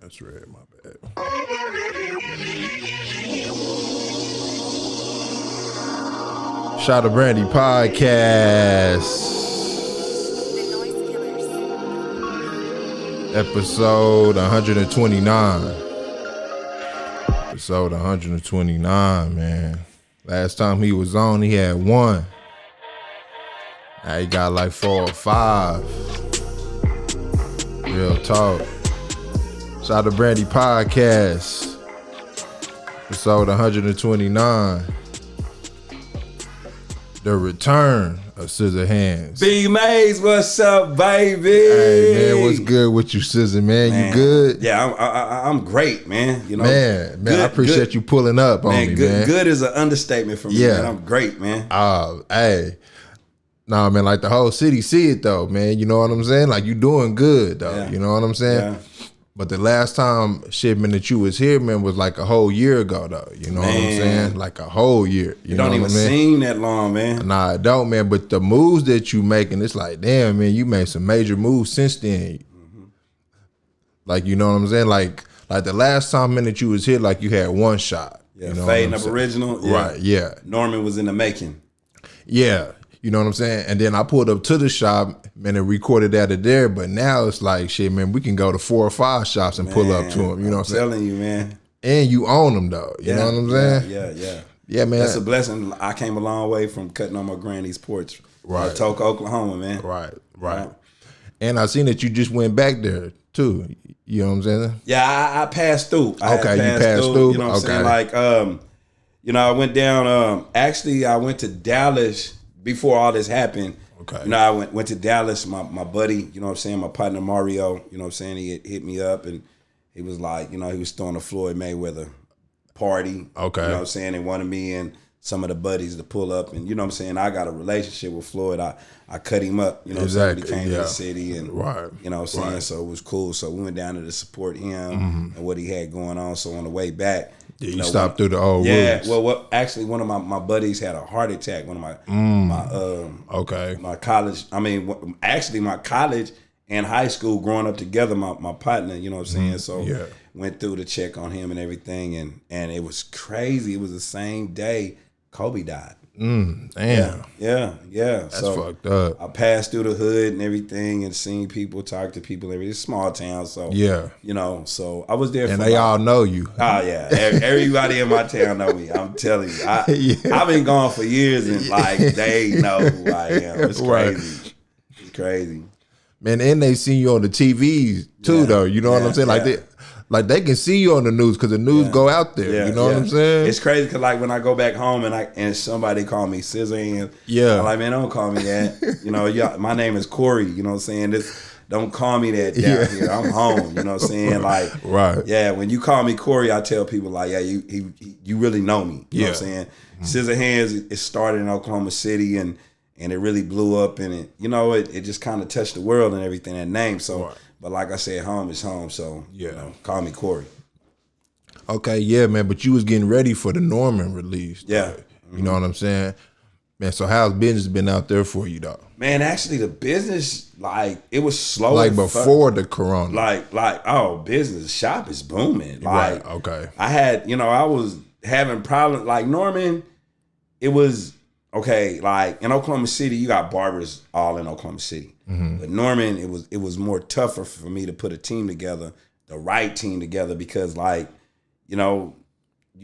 That's red, my bad. Shot of Brandy podcast. Episode 129. Episode 129, man. Last time he was on, he had one. Now he got like 4 or 5. Real talk. Shout out to Brandy podcast. Episode 129. The return of Scissorhands. B Mays, what's up, baby? Hey man, what's good with you, Scissor man? You good? Yeah, I'm great, man. You know, man, good, I appreciate you pulling up on me, good, man. Good is an understatement for me. Yeah, man. I'm great, man. Hey, nah, man, like the whole city see it though, man. You know what I'm saying? Like you doing good though. Yeah. You know what I'm saying? Yeah. But the last time shipment that you was here, man, was like a whole year ago, though. You know what I'm saying? Like a whole year. You don't even seem that long, man. Nah, it don't, man. But the moves that you making, it's like, damn, man, you made some major moves since then. Mm-hmm. Like, you know what I'm saying? Like the last time, man, that you was here, like you had one shot. Yeah, you know Fade N Up original. Yeah. Right, yeah. Norman was in the making. Yeah. You know what I'm saying? And then I pulled up to the shop, man, and recorded out of there. But now it's like, shit, man, we can go to 4 or 5 shops and pull up to them. You know what I'm saying? I'm telling you, man. And you own them, though. You know what I'm saying? Yeah. Yeah, man. That's a blessing. I came a long way from cutting on my granny's porch. Right. Atoka, Oklahoma, man. Right. And I seen that you just went back there, too. You know what I'm saying? Yeah, I passed through. You passed through? You know what I'm saying? Like, you know, I went down, actually, I went to Dallas before all this happened. Okay. You know, I went to Dallas, my buddy, you know what I'm saying, my partner Mario, you know what I'm saying, he hit me up and he was like, you know, he was throwing a Floyd Mayweather party. Okay. You know what I'm saying? They wanted me and some of the buddies to pull up and you know what I'm saying, I got a relationship with Floyd. I cut him up, you know what I'm saying? He came to the city and you know what I'm saying? So it was cool. So we went down there to support him and what he had going on. So on the way back, yeah, you stopped through the old roots. Well, actually, one of my buddies had a heart attack. One of my my college. I mean, actually, my college and high school growing up together. My partner, you know what I'm saying. So went through to check on him and everything, and it was crazy. It was the same day Kobe died. Damn. Yeah. That's fucked up. I passed through the hood and everything and seen people, talk to people, everything. It's a small town, so you know, so I was there and they all know you. Oh yeah. Everybody in my town know me. I'm telling you. I've been gone for years and like they know who I am. It's crazy. It's crazy. Man, and they see you on the TVs too though. You know what I'm saying? Like they can see you on the news because the news go out there. You know what I'm saying? It's crazy because like when I go back home and somebody call me Scissorhands, I'm like, man, don't call me that. You know, my name is Corey. You know what I'm saying? Don't call me that down here. I'm home. You know what I'm saying? Like, yeah. When you call me Corey, I tell people like, yeah, you really know me. You know what I'm saying? Scissorhands, it started in Oklahoma City and it really blew up and it just kind of touched the world and everything, that name. So. But like I said, home is home, so you know, call me Corey. Okay, yeah, man. But you was getting ready for the Norman release. Yeah. You know what I'm saying? Man, so how's business been out there for you, though? Man, actually the business, like, it was slow. Like before the corona. Like, business, shop is booming. Like, okay. I had, I was having problems. Like, Norman, it was, okay, like, in Oklahoma City, you got barbers all in Oklahoma City. But Norman, it was more tougher for me to put a team together, the right team together, because like, you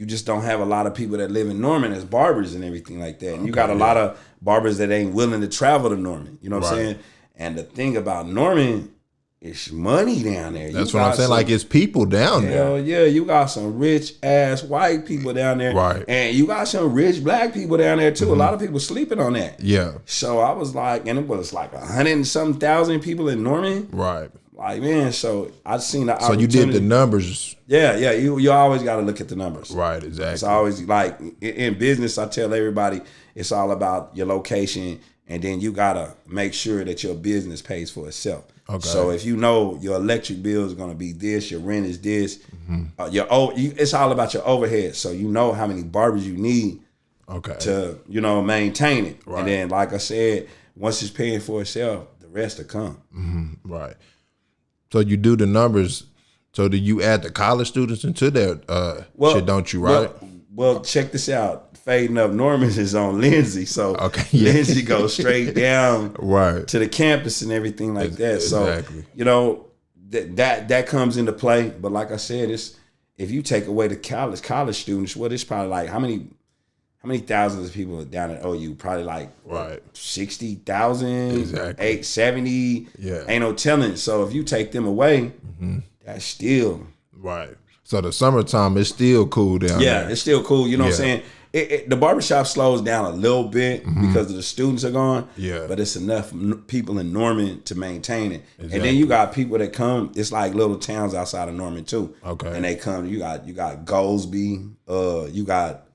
just don't have a lot of people that live in Norman as barbers and everything like that. And you got a lot of barbers that ain't willing to travel to Norman. You know what I'm saying? And the thing about Norman, it's money down there. That's what I'm saying. Like it's people down there. Hell yeah, you got some rich ass white people down there. Right. And you got some rich black people down there too. A lot of people sleeping on that. Yeah. So I was like, and it was like 100 and some thousand people in Norman. Right. Like, man, so I seen the opportunity. So you did the numbers. Yeah. You always got to look at the numbers. Right, exactly. It's always like in business, I tell everybody it's all about your location, and then you got to make sure that your business pays for itself. Okay. So if you know your electric bill is going to be this, your rent is this, it's all about your overhead. So you know how many barbers you need to, maintain it. Right. And then, like I said, once it's paying for itself, the rest will come. Right. So you do the numbers So do you add the college students into that shit, don't you, right? Well, check this out. Fading Up Norman is on Lindsay. So Lindsay goes straight down to the campus and everything like that. Exactly. So, you know, that comes into play. But like I said, it's if you take away the college students, well, it's probably like how many thousands of people are down at OU? Probably like 60,000, 70. Yeah. Ain't no telling. So if you take them away, that's still right. So the summertime is still cool down there. Yeah, it's still cool. You know what I'm saying? The barbershop slows down a little bit because of the students are gone. Yeah. But it's enough people in Norman to maintain it. Exactly. And then you got people that come. It's like little towns outside of Norman too. Okay. And they come. You got Goldsby. You got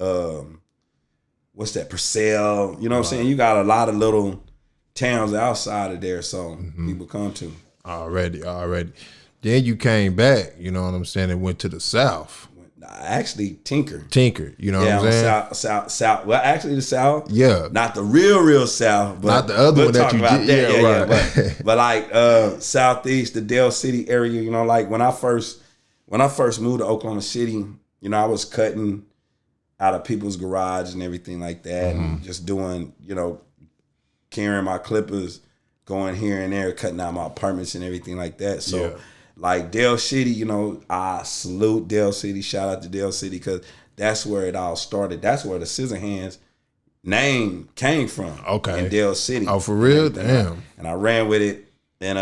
what's that? Purcell. You know what I'm saying? You got a lot of little towns outside of there, so people come to. Already. Then you came back, you know what I'm saying, and went to the South. Actually, Tinker, you know what I'm saying? South. Well, actually, the South. Yeah. Not the real South, but not the other one that you did. Yeah. But like Southeast, the Dale City area, you know, like when I first moved to Oklahoma City, you know, I was cutting out of people's garage and everything like that, and just doing, you know, carrying my clippers, going here and there, cutting out my apartments and everything like that. So. Like Dale City, you know, I salute Dale City. Shout out to Dale City because that's where it all started. That's where the Scissorhands name came from. Okay. In Dale City. Oh, for real? Damn. And I ran with it, and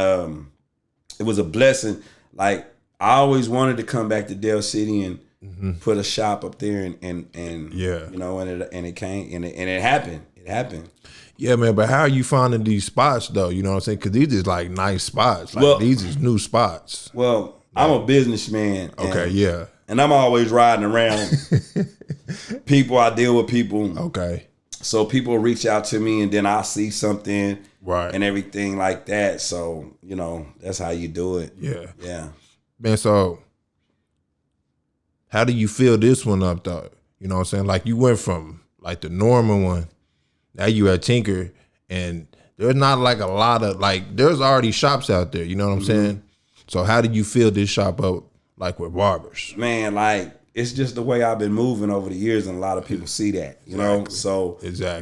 it was a blessing. Like I always wanted to come back to Dale City and put a shop up there, and you know, and it came and it happened. It happened. Yeah, man, but how are you finding these spots, though? You know what I'm saying? Because these is, like, nice spots. Like, these is new spots. Well, I'm a businessman. Okay, yeah. And I'm always riding around people. I deal with people. Okay. So people reach out to me, and then I see something and everything like that. So, you know, that's how you do it. Yeah. Yeah. Man, so how do you fill this one up, though? You know what I'm saying? Like, you went from, like, the Norman one. Now you at Tinker, and there's not like a lot of, like, there's already shops out there, you know what I'm saying? So how did you fill this shop up, like, with barbers? Man, like, it's just the way I've been moving over the years, and a lot of people see that, you know? So,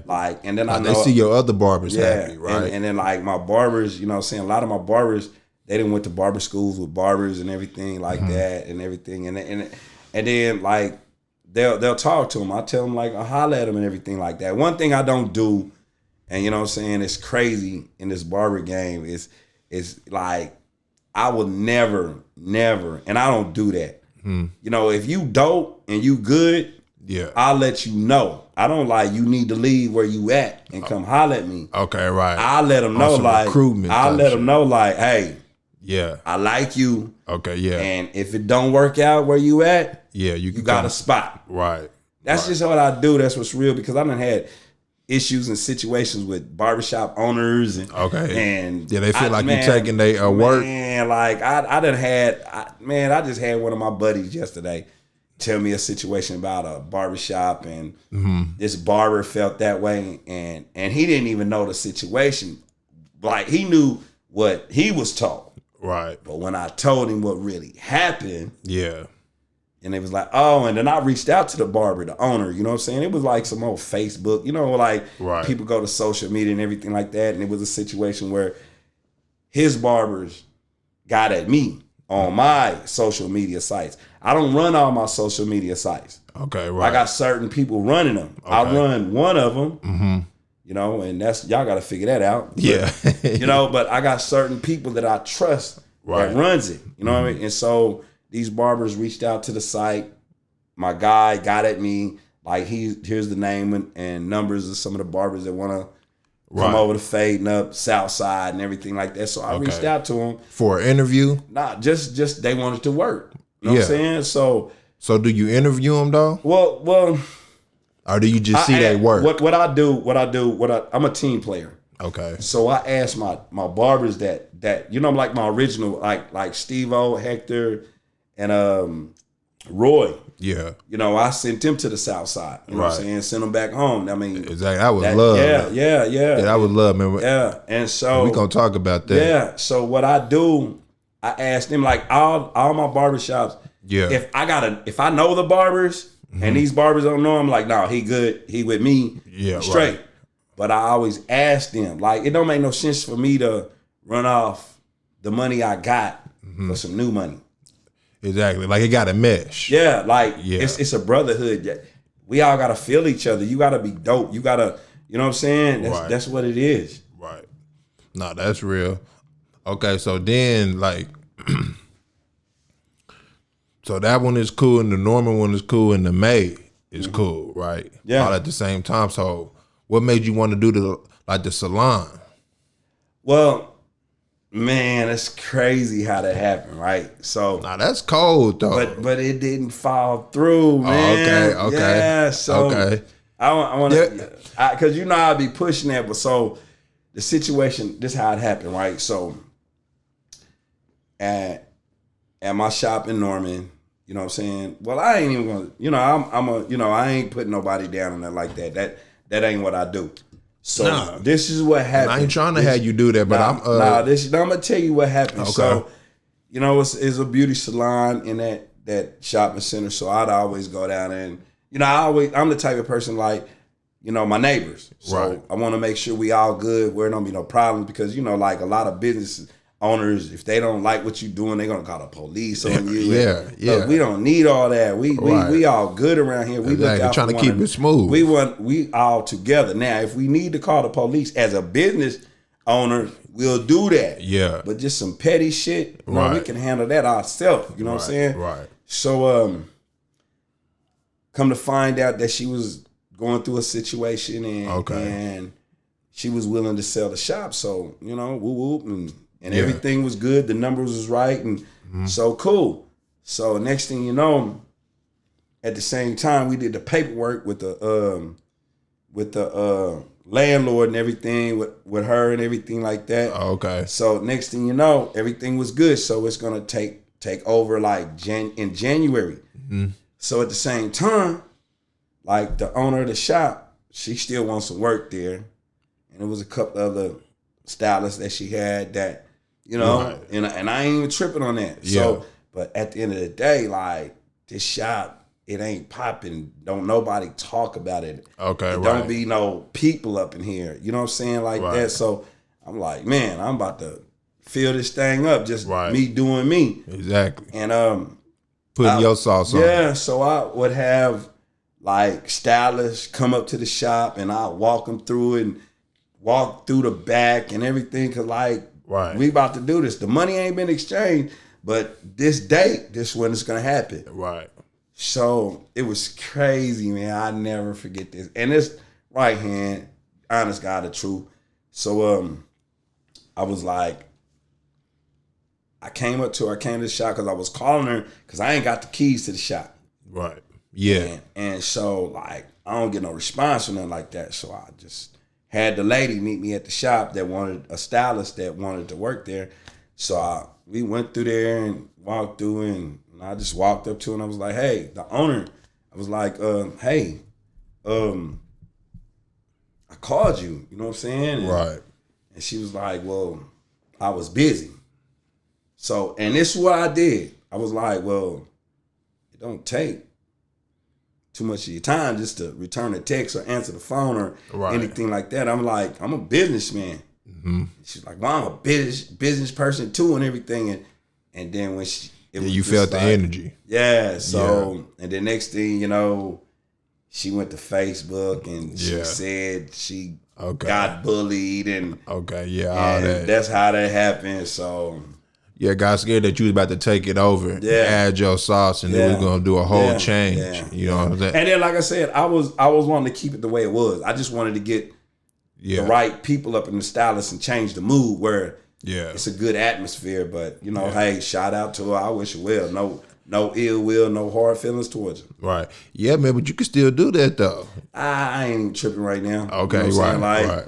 like, and then I know. They see your other barbers happy, right? And then, like, my barbers, you know what I'm saying? A lot of my barbers, they done went to barber schools with barbers and everything like that and everything. And then, like, They'll talk to them. I tell them, like, I'll holler at them and everything like that. One thing I don't do, and you know what I'm saying, it's crazy in this barber game, is like, I will never, and I don't do that. You know, if you dope and you good, I'll let you know. I don't like, you need to leave where you at and come holler at me. Okay, right. I'll let them know, like, hey, I like you. Okay, yeah. And if it don't work out where you at, you got a spot. Right. That's just what I do. That's what's real, because I done had issues and situations with barbershop owners and they feel like you're taking their work. Man, like I just had one of my buddies yesterday tell me a situation about a barbershop, and this barber felt that way, and he didn't even know the situation. Like, he knew what he was told. Right. But when I told him what really happened, and it was like, oh, and then I reached out to the barber, the owner, you know what I'm saying? It was like some old Facebook, you know, like people go to social media and everything like that. And it was a situation where his barbers got at me on my social media sites. I don't run all my social media sites. Okay, right. I got certain people running them. Okay. I run one of them, you know, and that's, y'all got to figure that out. But, you know, but I got certain people that I trust that runs it, you know what I mean? And so these barbers reached out to the site. My guy got at me, like, here's the name and numbers of some of the barbers that want to come over to Fade N Up Southside and everything like that. So I reached out to him. For an interview? Nah, just they wanted to work. You know what I'm saying? So do you interview them, though? Well. Or do you just see they work? I'm a team player. Okay. So I asked my barbers that you know, like my original, like Steve-O, Hector, and Roy. Yeah. You know, I sent them to the South Side. You know what I'm saying? Sent them back home. I mean, exactly. That was love. Yeah, that was love, man. Yeah. And so we're gonna talk about that. Yeah. So what I do, I asked them like all my barbershops. Yeah. If I know the barbers and these barbers don't know him, like, no, he good. He with me. Yeah, straight. right. But I always ask them, like, it don't make no sense for me to run off the money I got for some new money. Exactly. Like it got to mesh. Yeah, like it's a brotherhood. We all gotta feel each other. You gotta be dope. You gotta, you know what I'm saying? That's what it is. Right. No, that's real. Okay, so then like so that one is cool and the Norman one is cool and the May is cool, right? Yeah. All at the same time. So what made you want to do the salon? Well, man, it's crazy how that happened, right? So now that's cold though. But it didn't fall through, man. Oh, okay. Yeah, so okay. I want to, because you know I'd be pushing that, but so the situation, this is how it happened, right? So at my shop in Norman, you know what I'm saying? Well, I ain't even gonna, you know, I ain't putting nobody down on that like that. That ain't what I do. So this is what happened. I ain't trying to have you do that, but I'm gonna tell you what happened. Okay. So, you know, it's a beauty salon in that shopping center. So I'd always go down there and, you know, I'm the type of person like, you know, my neighbors. So right. I want to make sure we all good, where there don't be no problems, because, you know, like a lot of business owners, if they don't like what you're doing, they're gonna call the police on you. Yeah. We don't need all that. We all good around here. We look out trying for to keep it smooth. We all together. Now, if we need to call the police as a business owner, we'll do that. Yeah. But just some petty shit, you know, we can handle that ourselves. You know what I'm saying? Right. So come to find out that she was going through a situation and she was willing to sell the shop. So, you know, whoop and everything was good. The numbers was right, and so cool. So next thing you know, at the same time, we did the paperwork with the landlord and everything with her and everything like that. Okay. So next thing you know, everything was good. So it's gonna take over like in January. So at the same time, like the owner of the shop, she still wants some work there, and there was a couple other stylists that she had that. You know, and I ain't even tripping on that. Yeah. So, but at the end of the day, like this shop, it ain't popping. Don't nobody talk about it. Okay, Don't be no people up in here. You know what I'm saying? Like that. So I'm like, man, I'm about to fill this thing up. Just me doing me. Exactly. And putting your sauce on. Yeah. So I would have like stylists come up to the shop, and I walk them through and walk through the back and everything. Cause like. Right. We about to do this. The money ain't been exchanged, but this date, this when it's gonna happen. Right. So it was crazy, man. I never forget this. And it's right hand, honest God, the truth. So I was like, I came to the shop because I was calling her because I ain't got the keys to the shop. Right. Yeah. And so like I don't get no response or nothing like that. So I just had the lady meet me at the shop that wanted a stylist that wanted to work there. So we went through there and walked through, and I just walked up to her and I was like, hey, the owner, I was like, hey, I called you, you know what I'm saying? Right. And she was like, well, I was busy. So, and this is what I did. I was like, well, it don't take too much of your time just to return a text or answer the phone or anything like that. I'm like, I'm a businessman. She's like, well, I'm a business person too and everything. And then when you felt the energy. Yeah. So, and the next thing, you know, she went to Facebook and she said she got bullied and all that. That's how that happened. So. Yeah, got scared that you was about to take it over, add your sauce, and it was gonna do a whole change. You know what I'm saying? And then, like I said, I was wanting to keep it the way it was. I just wanted to get the right people up in the stylist and change the mood where it's a good atmosphere. But you know, hey, shout out to her. I wish her well. No ill will, no hard feelings towards her. Right. Yeah, man, but you can still do that though. I ain't even tripping right now. Okay, you know right.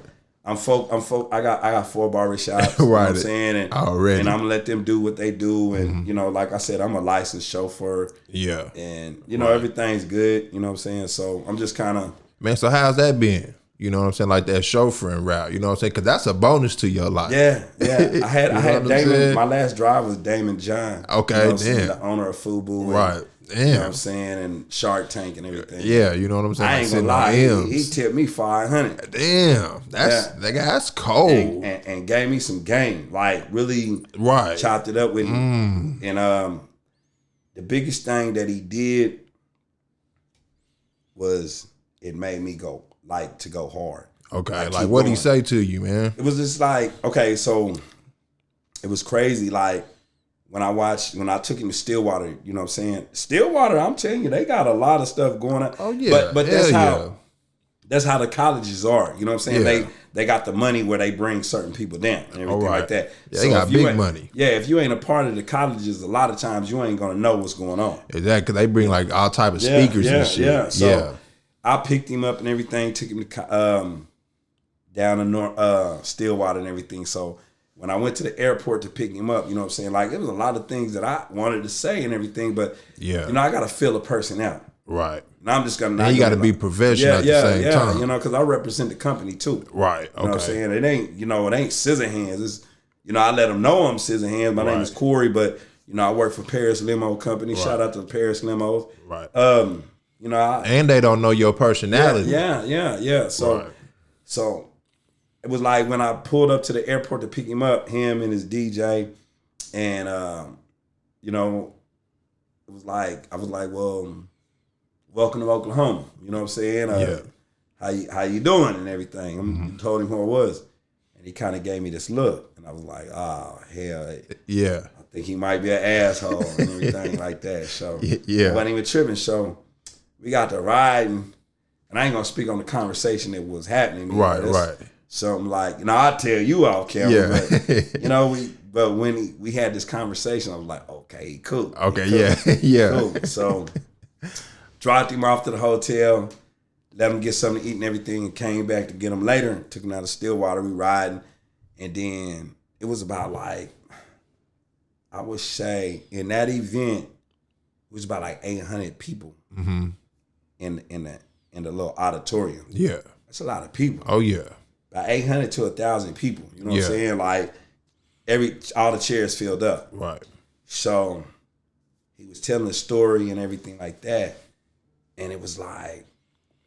I'm folk. I got 4 barbershops. Right. You know what I'm saying? And, already. And I'm gonna let them do what they do. And, you know, like I said, I'm a licensed chauffeur. Yeah. And, you know, everything's good. You know what I'm saying? So I'm just kind of. Man, so how's that been? You know what I'm saying? Like that chauffeuring route. You know what I'm saying? Because that's a bonus to your life. Yeah. I had Damon. My last drive was Damon John. Okay, damn. The owner of Fubu. Right. Damn. You know what I'm saying? And Shark Tank and everything. Yeah, you know what I'm saying? I ain't gonna lie. He tipped me $500. Damn. That's cold. And gave me some game. Like really chopped it up with me. And the biggest thing that he did was it made me go hard. Okay, like what did he say to you, man? It was just like, okay, so it was crazy. Like when I took him to Stillwater, you know what I'm saying? Stillwater, I'm telling you, they got a lot of stuff going on. Oh yeah. But that's how the colleges are. You know what I'm saying? Yeah. They got the money where they bring certain people down and everything like that. Yeah, they got big money. Yeah, if you ain't a part of the colleges, a lot of times you ain't gonna know what's going on. Exactly, because they bring like all type of speakers and shit. Yeah. So I picked him up and everything, took him to down to Stillwater and everything. So when I went to the airport to pick him up, you know what I'm saying? Like, it was a lot of things that I wanted to say and everything, but you know, I gotta feel a person out. Right. Now I'm just gonna. And you got to be professional at the same time. You know, because I represent the company too. Right. Okay. You know what I'm saying? It ain't Scissorhands. It's, you know, I let them know I'm Scissorhands. My name is Corey, but you know, I work for Paris Limo Company. Right. Shout out to Paris Limos. Right. You know, and they don't know your personality. Yeah. So it was like when I pulled up to the airport to pick him up, him and his DJ, and you know, it was like I was like, well, welcome to Oklahoma. You know what I'm saying? How you doing and everything. I told him who I was, and he kind of gave me this look, and I was like, oh hell yeah. I think he might be an asshole and everything like that. So yeah, I wasn't even tripping. So we got to ride, and I ain't gonna speak on the conversation that was happening. Right. Something like, you know, I'll tell you off camera, but you know, when we had this conversation, I was like, okay, cool. Okay, yeah. Cool. So dropped him off to the hotel, let him get something to eat and everything, and came back to get him later. Took him out of Stillwater, we riding, and then it was about like, I would say in that event, it was about like 800 people in the little auditorium. Yeah. That's a lot of people. Oh yeah. About 800 to 1,000 people. You know what I'm saying? Like all the chairs filled up. Right. So he was telling the story and everything like that. And it was like,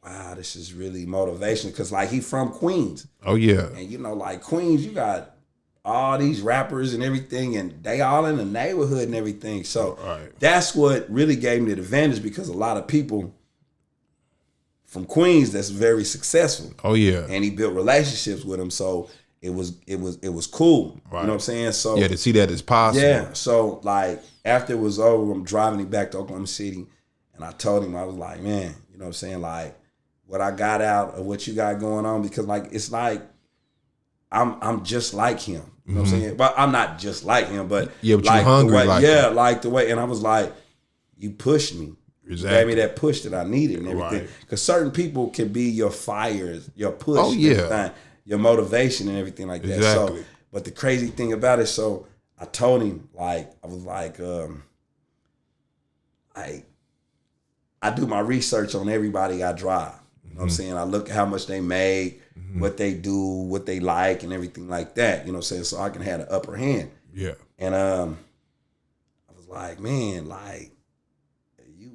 wow, this is really motivational. Because like he from Queens. Oh yeah. And you know, like Queens, you got all these rappers and everything, and they all in the neighborhood and everything. So that's what really gave me the advantage, because a lot of people from Queens that's very successful. Oh yeah. And he built relationships with them. So it was cool. Right. You know what I'm saying? So yeah, to see that it's possible. Yeah. So like after it was over, I'm driving him back to Oklahoma City, and I told him, I was like, man, you know what I'm saying? Like what I got out of what you got going on, because like it's like I'm just like him. You know what I'm saying? But I'm not just like him, but yeah, but like you're hungry the way, like yeah, that. like the way. And I was like, you pushed me. Exactly. Gave me that push that I needed and everything. Because certain people can be your fires, your push, everything, your motivation and everything like that. Exactly. So, but the crazy thing about it, so I told him, like, I was like, I do my research on everybody I drive. You know what I'm saying? I look at how much they make, what they do, what they like, and everything like that. You know what I'm saying? So I can have the upper hand. Yeah. And I was like, man, like,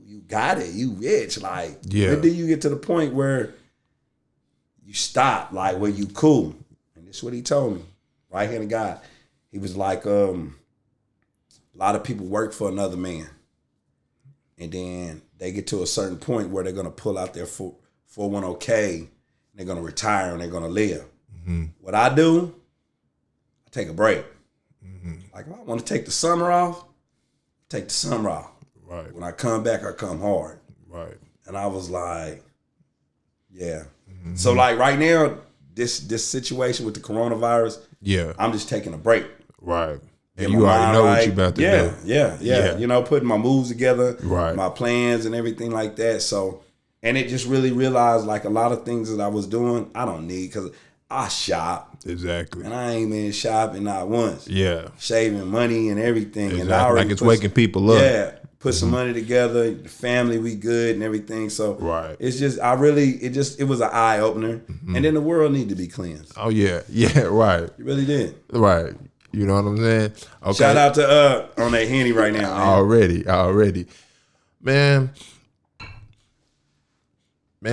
you got it. You rich. Like, when do you get to the point where you stop, like, where you cool? And this is what he told me. Right-handed guy. He was like, a lot of people work for another man. And then they get to a certain point where they're going to pull out their 401k, and they're going to retire, and they're going to live. What I do, I take a break. Like, if I want to take the summer off, take the summer off. Right. When I come back, I come hard. Right. And I was like, yeah. So like right now, this situation with the coronavirus, I'm just taking a break. Right. And you already know what you about to do. Yeah. You know, putting my moves together, my plans and everything like that. So, and it just really realized like a lot of things that I was doing, I don't need, because I shop. Exactly. And I ain't been shopping not once. Yeah. Saving money and everything. Exactly. And I like it's waking people up. Yeah. put some money together. The family, we good and everything. So it's just, it was an eye opener. And then the world needed to be cleansed. Oh yeah, right. It really did. Right. You know what I'm saying? Okay. Shout out to on that Henny right now, man. Already. Man,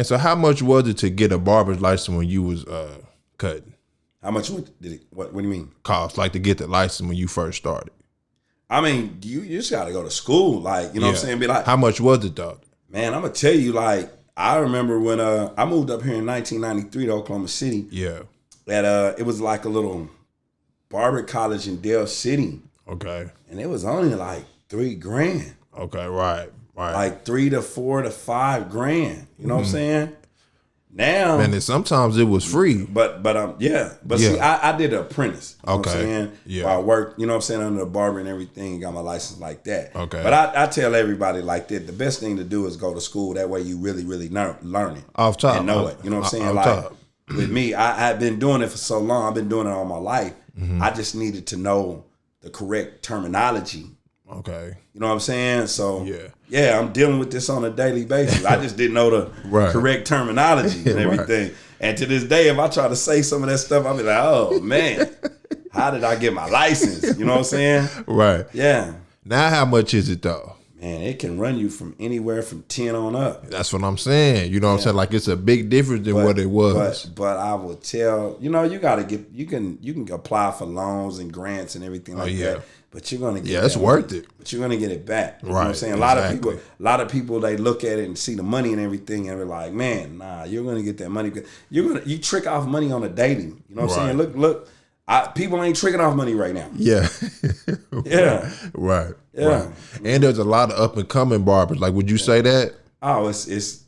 so how much was it to get a barber's license when you was cutting? How much did it, what do you mean? Cost, like to get the license when you first started. I mean, you just got to go to school. Like, you know what I'm saying? Be like, how much was it though? Man, I'm going to tell you, like, I remember when I moved up here in 1993 to Oklahoma City. Yeah. That it was like a little barber college in Dale City. Okay. And it was only like $3,000. Okay, right. Like $3,000 to $4,000 to $5,000. You know what I'm saying? Now, man, sometimes it was free. But see, I did an apprentice. You know what I'm saying? Yeah. I worked, you know what I'm saying, under the barber and everything, got my license like that. Okay. But I tell everybody like that, the best thing to do is go to school. That way you really, really learn it. Off top. And know it. You know what I'm saying? Like top. With me, I've been doing it for so long. I've been doing it all my life. I just needed to know the correct terminology. Okay. You know what I'm saying? So yeah, I'm dealing with this on a daily basis. I just didn't know the correct terminology and everything. And to this day, if I try to say some of that stuff, I'll be like, oh man, how did I get my license? You know what I'm saying? Right. Yeah. Now how much is it though? Man, it can run you from anywhere from 10 on up. That's what I'm saying. You know what I'm saying? Like it's a big difference than what it was. But I will tell, you gotta get, you can apply for loans and grants and everything like that. But you're gonna get it's worth it. But you're gonna get it back. You know what I'm saying? A lot of people they look at it and see the money and everything and they're like, man, nah, you're gonna get that money. You trick off money on a dating. You know what I'm saying? Look, people ain't tricking off money right now. Yeah. Yeah. Right. Yeah. Right. And there's a lot of up and coming barbers. Like, would you say that? Oh, it's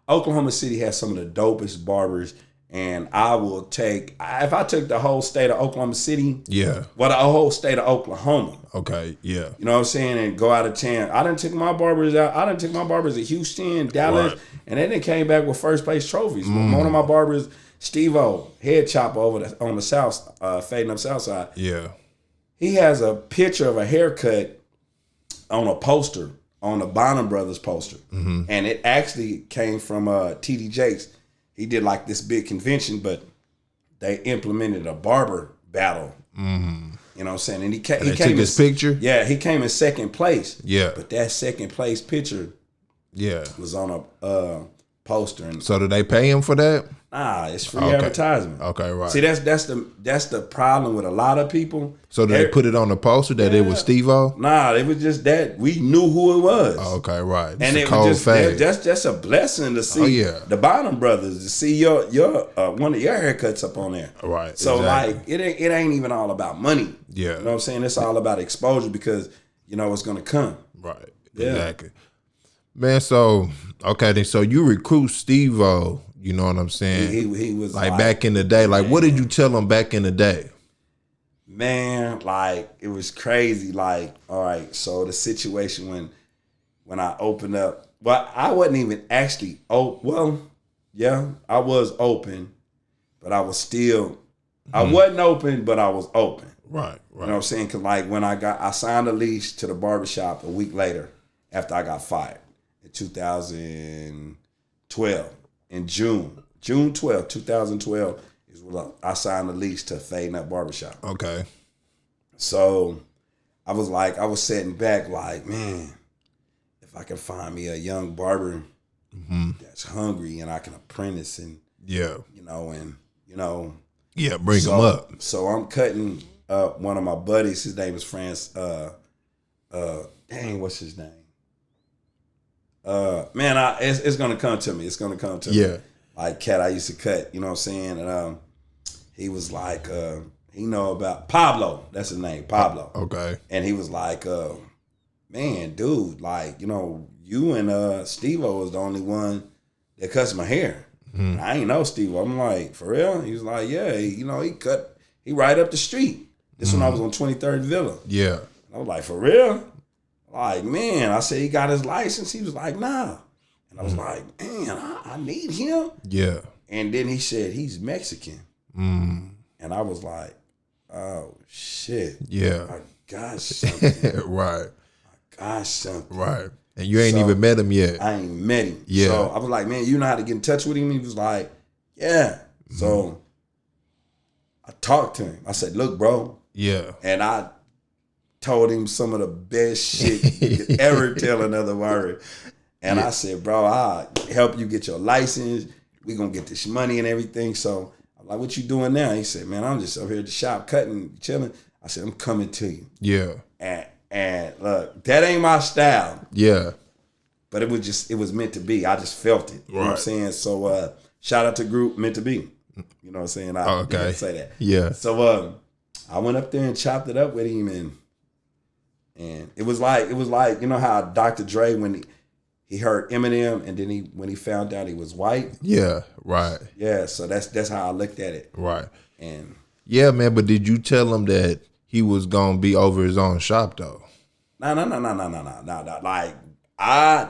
Oklahoma City has some of the dopest barbers. And I will take, if I took the whole state of Oklahoma City, the whole state of Oklahoma. Okay, yeah. You know what I'm saying? And go out of town. I done took my barbers out. I done took my barbers at Houston, Dallas, and then they came back with first place trophies. One of my barbers, Steve-O, head chopper on the south, Fade N Up Southside. Yeah. He has a picture of a haircut on a poster, on the Bonham Brothers poster. And it actually came from T.D. Jakes. He did like this big convention, but they implemented a barber battle. You know what I'm saying? And he came took his picture? Yeah, he came in second place. Yeah. But that second place picture was on a poster. And so did they pay him for that? Nah, it's free advertisement. Okay, right. See, that's the problem with a lot of people. So did they put it on the poster that it was Steve-O? Nah, it was just that we knew who it was. Okay, right. And it was just that's a blessing to see the Bonham Brothers, to see your one of your haircuts up on there. Right. So like it ain't even all about money. Yeah. You know what I'm saying? It's all about exposure because you know it's gonna come. Right. Yeah. Exactly. Man, so then so you recruit Steve-O. You know what I'm saying? He was like back in the day. Like, what did you tell him back in the day? Man, like it was crazy. Like, all right, so the situation when I opened up, well, I wasn't even actually open. Well, yeah, I was open, but I was still. I wasn't open, but I was open. Right. You know what I'm saying? Cause like when I signed a lease to the barbershop a week later after I got fired in 2012. In June 12, 2012 is when I signed the lease to Fade N Up Barbershop. Okay. So I was sitting back like, man, if I can find me a young barber that's hungry and I can apprentice and bring them up. So I'm cutting one of my buddies. His name is France. What's his name? Man, it's gonna come to me. It's gonna come to me. Yeah. Like cat I used to cut, you know what I'm saying? And he was like, he know about Pablo. That's his name, Pablo. Okay. And he was like, man, dude, like, you know, you and Steve-O was the only one that cuts my hair. I ain't know Steve-O. I'm like, for real? He was like, yeah, he right up the street. This when I was on 23rd Villa. Yeah. I was like, for real? Like, man, I said he got his license. He was like, nah. And I was like, man, I need him. Yeah. And then he said, he's Mexican. And I was like, oh, shit. Yeah. I got something. Right. I gosh, something. Right. And you ain't even met him yet. I ain't met him. Yeah. So I was like, man, you know how to get in touch with him? He was like, yeah. So I talked to him. I said, look, bro. Yeah. And I told him some of the best shit you could ever tell another barber. And I said, bro, I'll help you get your license. We gonna get this money and everything. So I'm like, what you doing now? He said, man, I'm just over here at the shop cutting, chilling. I said, I'm coming to you. Yeah. And look, that ain't my style. Yeah. But it was meant to be. I just felt it. You know what I'm saying? So shout out to group Meant to Be. You know what I'm saying? I didn't say that. Yeah. So I went up there and chopped it up with him, and it was like, you know how Dr. Dre, when he heard Eminem, and then when he found out he was white. Yeah, right. Yeah, so that's how I looked at it. Right. And yeah, man, but did you tell him that he was gonna be over his own shop though? No. Like, I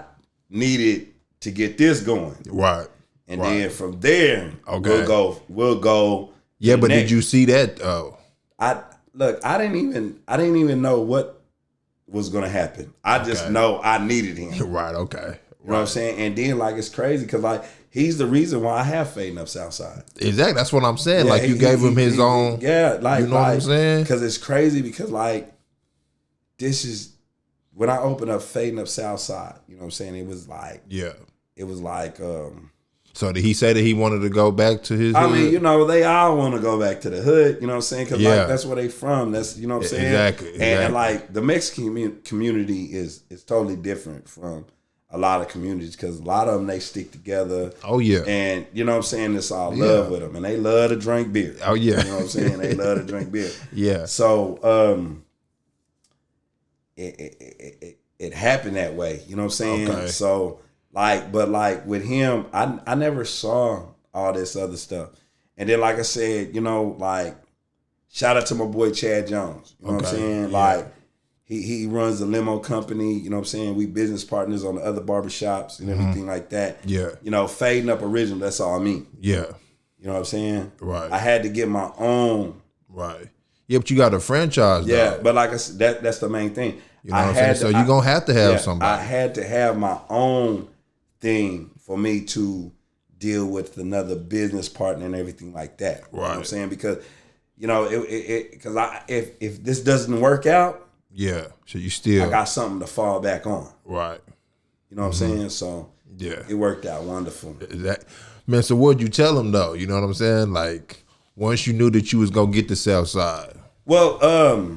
needed to get this going. Right. And then from there, we'll go. Yeah, but did you see that though? I didn't even know what was gonna happen. I just know I needed him. Right, okay. You know what I'm saying? And then like it's crazy because like he's the reason why I have Fade N Up Southside. Exactly. That's what I'm saying. Yeah, like you gave him his own. Yeah, like you know what I'm saying? Because it's crazy because like this is when I opened up Fade N Up Southside, you know what I'm saying? It was like so did he say that he wanted to go back to his hood? I mean, you know, they all want to go back to the hood, you know what I'm saying? Because like, that's where they from. That's, you know what I'm saying? Exactly. And like the Mexican community is totally different from a lot of communities because a lot of them, they stick together. Oh, yeah. And, you know what I'm saying? It's all love with them. And they love to drink beer. Oh, yeah. You know what I'm saying? They love to drink beer. Yeah. So it happened that way. You know what I'm saying? Okay. So but with him, I never saw all this other stuff. And then like I said, you know, like shout out to my boy Chad Jones. You know what I'm saying? Yeah. Like he runs the limo company, you know what I'm saying? We business partners on the other barbershops and everything like that. Yeah. You know, Fade N Up original, that's all me. Yeah. You know what I'm saying? Right. I had to get my own. Right. Yeah, but you got a franchise though. Yeah, but like I said, that's the main thing. You know what I'm saying? So you're going to have somebody. I had to have my own thing for me to deal with another business partner and everything like that. Right. You know what I'm saying? Because, you know, because if this doesn't work out, yeah, so you still, I got something to fall back on. Right. You know what I'm saying? So yeah, it worked out wonderful. Man, so what'd you tell him though? You know what I'm saying? Like once you knew that you was gonna get the South Side. Well, okay,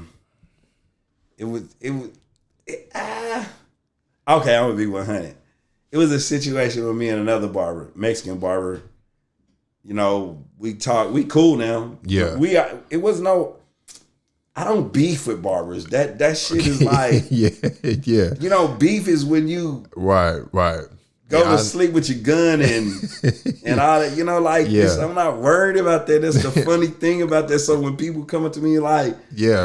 I'm gonna be 100. It was a situation with me and another barber, Mexican barber. You know, we cool now. Yeah. It was no, I don't beef with barbers. That shit is like, yeah. You know, beef is when you right. go to sleep with your gun and all that. You know, like I'm not worried about that. That's the funny thing about that. So when people come up to me like,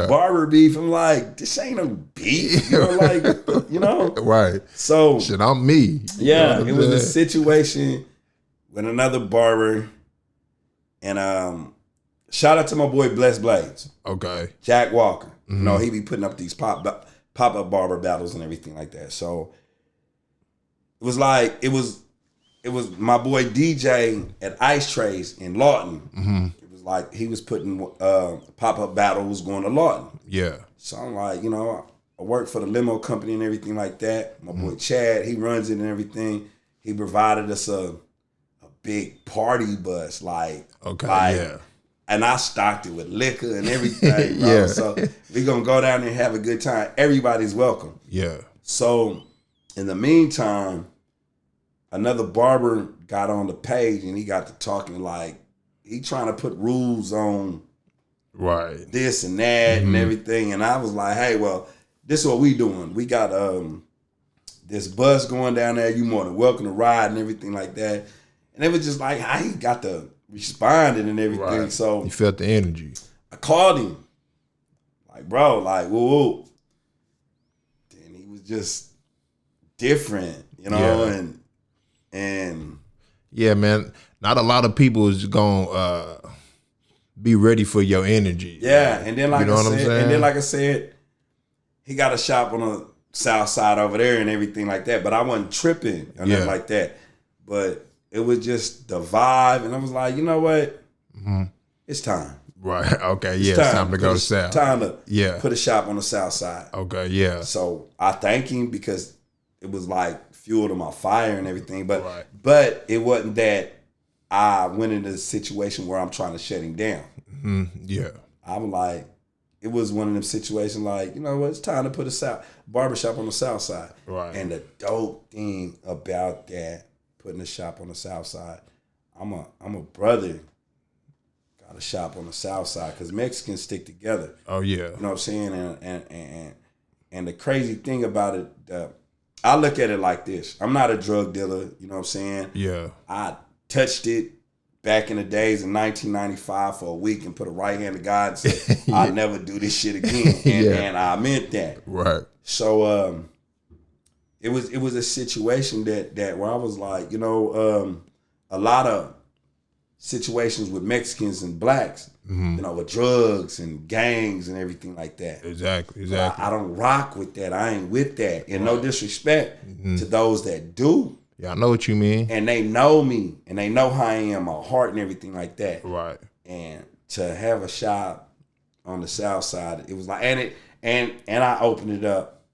barber beef, I'm like, this ain't no beef. You know, like, you know, right. So shit, I'm me. Yeah, it was a situation with another barber, and shout out to my boy Bless Blades. Okay. Jack Walker. Mm-hmm. You know, he be putting up these pop-up barber battles and everything like that. So it was like, it was my boy DJ at Ice Trays in Lawton. Mm-hmm. It was like he was putting pop-up battles going to Lawton. Yeah. So I'm like, you know, I work for the limo company and everything like that. My boy Chad, he runs it and everything. He provided us a big party bus, and I stocked it with liquor and everything, bro. Yeah. So we gonna go down there and have a good time. Everybody's welcome. Yeah. So in the meantime, another barber got on the page and he got to talking like he trying to put rules on this and that and everything. And I was like, hey, well, this is what we doing. We got this bus going down there. You more than welcome to ride and everything like that. And it was just like how he got to responding and everything. Right. So you felt the energy. I called him. Like, bro, like, whoa. Then he was just different, you know, and yeah, man. Not a lot of people is gonna be ready for your energy. Yeah, and then like you know what I'm saying? And then like I said, he got a shop on South Side over there and everything like that. But I wasn't tripping or nothing like that. But it was just the vibe, and I was like, you know what? It's time. Right. Okay. It's time to go to South. Time to put a shop on the South Side. Okay. Yeah. So I thank him because it was like fuel to my fire and everything. But but it wasn't that I went into a situation where I'm trying to shut him down. Yeah. I'm like, it was one of them situations like, you know what, it's time to put a barbershop on the South Side. Right. And the dope thing about that, putting a shop on the South Side, I'm a brother, got a shop on the South Side, because Mexicans stick together. Oh, yeah. You know what I'm saying? And the crazy thing about it, I look at it like this. I'm not a drug dealer, you know what I'm saying? Yeah. I touched it back in the days in 1995 for a week and put a right hand to God and said, I'll never do this shit again. And I meant that. Right. So it was a situation that where I was like, you know, a lot of situations with Mexicans and blacks, you know, with drugs and gangs and everything like that. Exactly. I don't rock with that. I ain't with that. And no disrespect to those that do. Yeah, I know what you mean. And they know me, and they know how I am, my heart and everything like that. Right. And to have a shop on the South Side, it was like, and I opened it up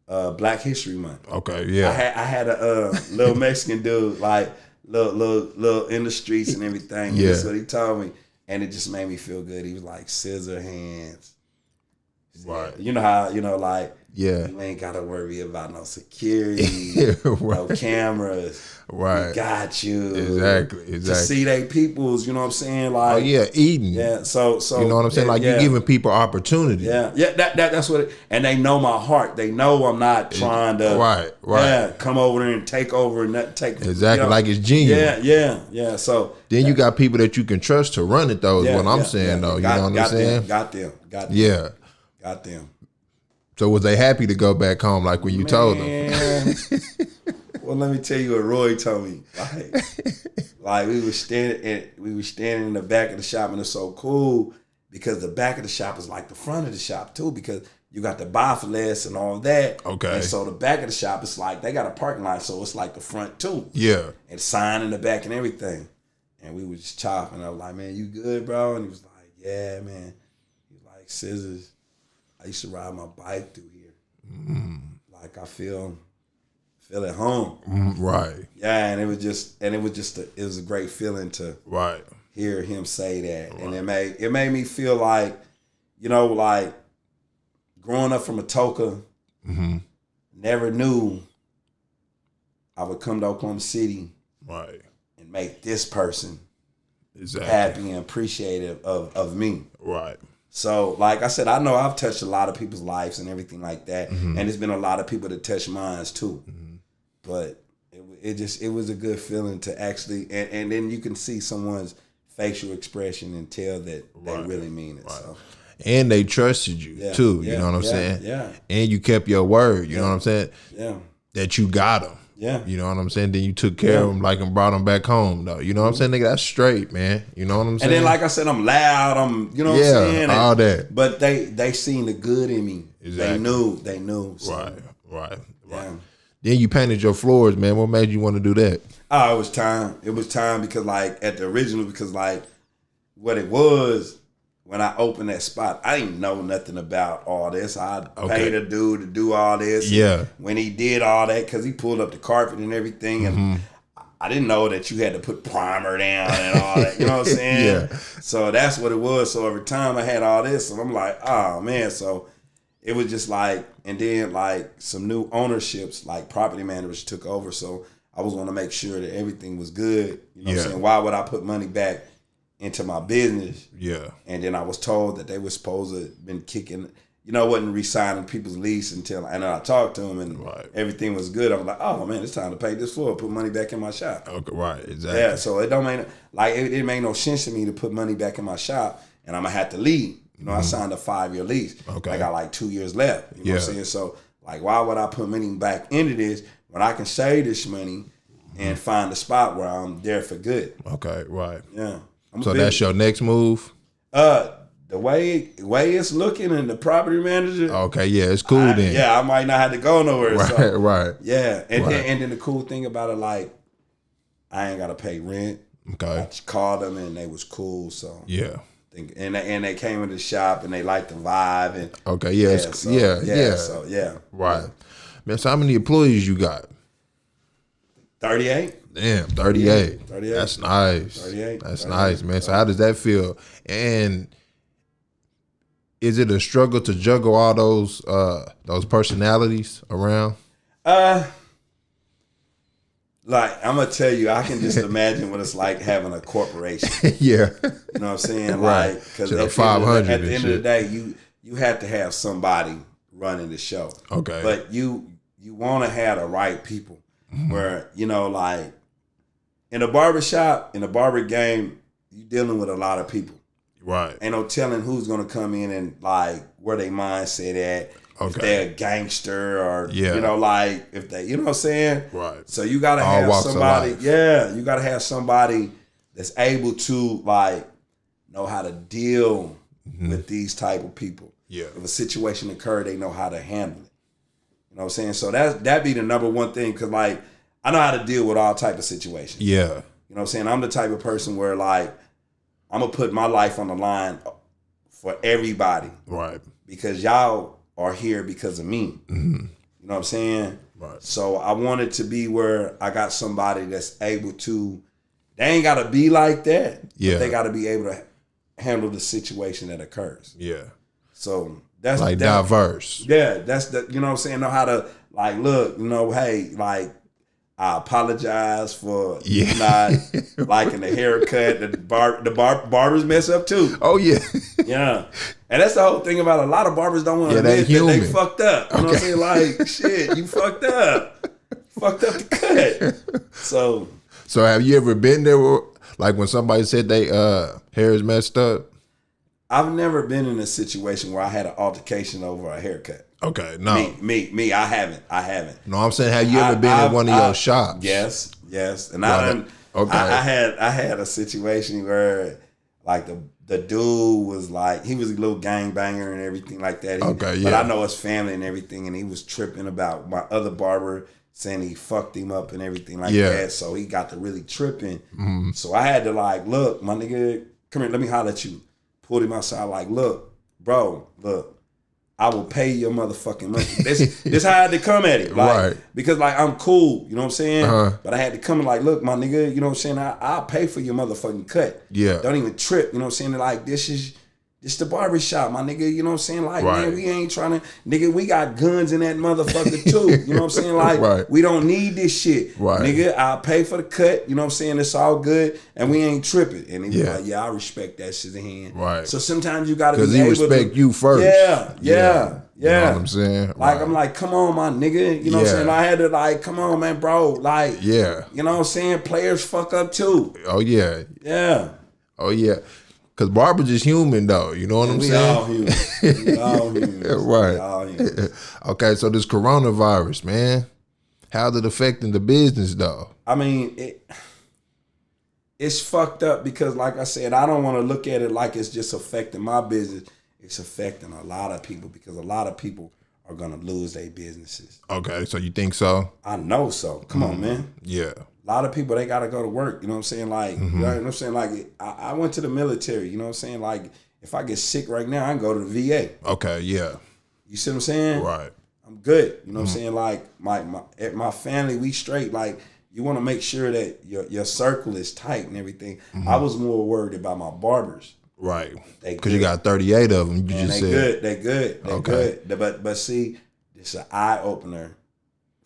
Black History Month. Okay, yeah. I had a little Mexican dude, like little in the streets and everything. Yeah. That's what he told me, and it just made me feel good. He was like, Scissorhands. Right. You know how, you know, like, yeah, you ain't gotta worry about no security, no cameras. Right. We got you. Exactly. To see they peoples, you know what I'm saying? Like, oh yeah, eating. Yeah. So you know what I'm saying? Like, you're giving people opportunity. Yeah. Yeah. That's what and they know my heart. They know I'm not trying to right. come over there and take over and not take exactly, you know, like it's genuine. Yeah. So then you got people that you can trust to run it though, is what I'm saying though. You know what I'm saying? Got them. Yeah. Got them. So was they happy to go back home like when you told them? Well, let me tell you what Roy told me. Like we were standing in the back of the shop, and it's so cool because the back of the shop is like the front of the shop too, because you got the buy for less and all that. Okay. And so the back of the shop is like they got a parking lot, so it's like the front too. Yeah. And sign in the back and everything. And we was just chopping. I was like, man, you good, bro? And he was like, yeah, man. He was like, Scissors, I used to ride my bike through here. Like I feel at home. Right. Yeah, and it was a great feeling to hear him say that. Right. And it made me feel like, you know, like growing up from Atoka, never knew I would come to Oklahoma City and make this person happy and appreciative of me. Right. So, like I said, I know I've touched a lot of people's lives and everything like that, and there's been a lot of people that touch mine too. But it was a good feeling to actually, and then you can see someone's facial expression and tell that they really mean it. Right. So. And they trusted you too. You know what I'm saying? Yeah. And you kept your word. You know what I'm saying? Yeah. That you got them. Yeah. You know what I'm saying? Then you took care of them like and brought them back home though. You know what I'm saying? Nigga, that's straight, man. You know what I'm saying? And then like I said, I'm loud. You know what I'm saying? All that. But they seen the good in me. Exactly. They knew. So. Right. Yeah. Then you painted your floors, man. What made you want to do that? Oh, it was time. It was time because like at the original, because like what it was, when I opened that spot, I didn't know nothing about all this. I paid a dude to do all this. Yeah. When he did all that, because he pulled up the carpet and everything, and I didn't know that you had to put primer down and all that. You know what I'm saying? So that's what it was. So every time I had all this, and I'm like, oh man. So it was just like, and then like some new ownerships, like property managers took over. So I was going to make sure that everything was good. You know what I'm saying? Why would I put money back into my business? Yeah. And then I was told that they were supposed to have been kicking, wasn't re-signing people's lease until, and then I talked to them and everything was good. I was like, oh man, it's time to pay this floor, put money back in my shop. Okay, right, exactly. Yeah, so it don't make, like, it made no sense to me to put money back in my shop and I'm going to have to leave. I signed a 5-year lease. Okay. I got like 2 years left. You know what I'm saying? So like, why would I put money back into this when I can save this money and find a spot where I'm there for good? Okay, right. Yeah. So that's your next move? the way it's looking and the property manager. Okay, yeah, it's cool then. Yeah, I might not have to go nowhere. Right, so, right. Yeah, and then the cool thing about it, like, I ain't gotta pay rent. Okay. I just called them and they was cool. So yeah. And they came into the shop and they liked the vibe and okay, yeah, So right. Man, so how many employees you got? 38. Damn, 38. 38. That's nice. 38. That's 38. nice, man. So how does that feel? And is it a struggle to juggle all those personalities around? Like, I'm gonna tell you, I can just imagine what it's like having a corporation. Yeah. You know what I'm saying? Right. Like, because at the end of the day, you have to have somebody running the show. Okay. But you want to have the right people. Where, you know, like, in a barbershop, in a barber game, you dealing with a lot of people. Right. Ain't no telling who's gonna come in and, like, where they mindset at. Okay. If they're a gangster or, yeah. you know, like, if they, you know what I'm saying? Right. So you got to have somebody, you got to have somebody that's able to, like, know how to deal with these type of people. Yeah. If a situation occurred, they know how to handle it. You know what I'm saying? So that'd be the number one thing, because, like, I know how to deal with all type of situations. Yeah. You know what I'm saying? I'm the type of person where, like, I'm going to put my life on the line for everybody. Right. Because y'all are here because of me. You know what I'm saying? Right. So I want it to be where I got somebody that's able to, they ain't got to be like that. Yeah. But they got to be able to handle the situation that occurs. Yeah. So that's like diverse. Yeah. That's the, you know what I'm saying? Know how to, like, look, you know, hey, like, I apologize for not liking the haircut. The barbers mess up too. Oh yeah. Yeah. And that's the whole thing about a lot of barbers don't want to admit that they fucked up. You know what I'm saying? Like, shit, you fucked up. Fucked up the cut. So have you ever been there where, like, when somebody said they hair is messed up? I've never been in a situation where I had an altercation over a haircut. Okay, no. Me, I haven't. No, I'm saying, have you ever been in one of your shops? Yes. And okay. I had a situation where, like, the dude was like, he was a little gangbanger and everything like that. But I know his family and everything, and he was tripping about my other barber saying he fucked him up and everything like that. So he got to really tripping. So I had to, like, look, my nigga, come here, let me holler at you. Pulled him outside, like, look, bro, I will pay your motherfucking money. This how I had to come at it. Like, right. Because, like, I'm cool, you know what I'm saying? But I had to come and, like, look, my nigga, you know what I'm saying? I'll pay for your motherfucking cut. Yeah. Don't even trip, you know what I'm saying? Like, this the barbershop, my nigga, you know what I'm saying? Like, man, we ain't trying to, nigga, we got guns in that motherfucker too. You know what I'm saying? Like, we don't need this shit. Right. Nigga, I'll pay for the cut, you know what I'm saying? It's all good, and we ain't tripping. And he was like, yeah, I respect that shit in hand. Right. So sometimes you got to be able to. Because he respect you first. Yeah. You know what I'm saying? Like, I'm like, come on, my nigga. You know what I'm saying? I had to, like, come on, man, bro. Like, you know what I'm saying? Players fuck up too. Oh, yeah. Yeah. Oh, yeah. Because barbers is human, though. You know what I'm saying? All human. We all human. Right. We all human. Okay, so this coronavirus, man, how's it affecting the business, though? I mean, it's fucked up because, like I said, I don't want to look at it like it's just affecting my business. It's affecting a lot of people because a lot of people are going to lose their businesses. Okay, so you think so? I know so. Come on, man. Yeah. A lot of people, they got to go to work. You know what I'm saying? Like, you know what I'm saying? Like, I went to the military. You know what I'm saying? Like, if I get sick right now, I can go to the VA. Okay, yeah. You see what I'm saying? Right. I'm good. You know what I'm saying? Like, my family, we straight. Like, you want to make sure that your circle is tight and everything. I was more worried about my barbers. Right. Because you got 38 of them. You and just they said. They good. But see, it's an eye opener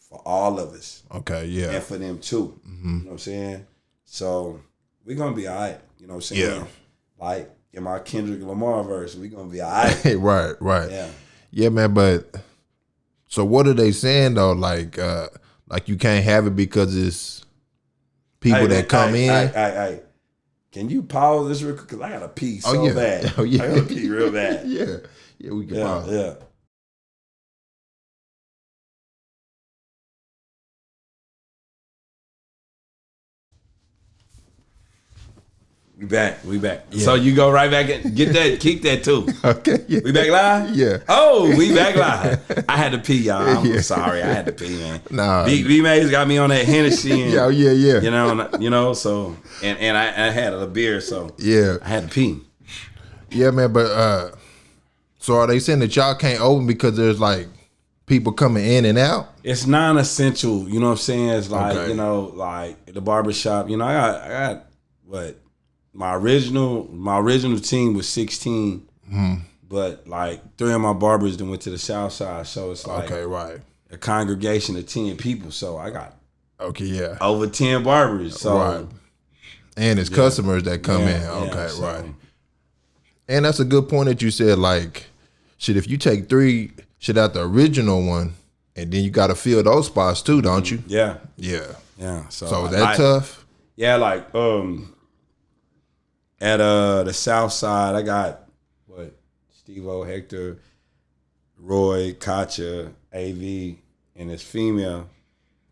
for all of us. Okay, yeah. And for them too. You know what I'm saying? So we're gonna be all right. You know what I'm saying? Yeah. Like in my Kendrick Lamar verse, we're gonna be all right. right. Yeah. Yeah, man, but so what are they saying though? Like you can't have it because it's people that come in. Hey. Can you pause this real quick? Because I got to pee bad. Oh, yeah. I got to pee real bad. Yeah, we can pause. Yeah. We back. Yeah. So you go right back and get that, keep that too. Okay. Yeah. We back live? Yeah. Oh, we back live. I had to pee, y'all. I'm sorry. I had to pee, man. Nah. B-Mays got me on that Hennessy. And, yeah. You know, so, and I had a beer, so yeah. I had to pee. Yeah, man, but, so are they saying that y'all can't open because there's like people coming in and out? It's non-essential, you know what I'm saying? It's like, you know, like the barbershop, you know, I got what? My original team was 16, but like 3 of my barbers then went to the south side, so it's like a congregation of 10 people. So I got over 10 barbers. So and it's customers that come in. Okay, right. And that's a good point that you said. Like, shit, if you take 3 shit out the original one, and then you got to fill those spots too, don't you? Yeah. So that tough. Yeah, like at the south side, I got Steve-O, Hector, Roy, Katya, AV, and his female.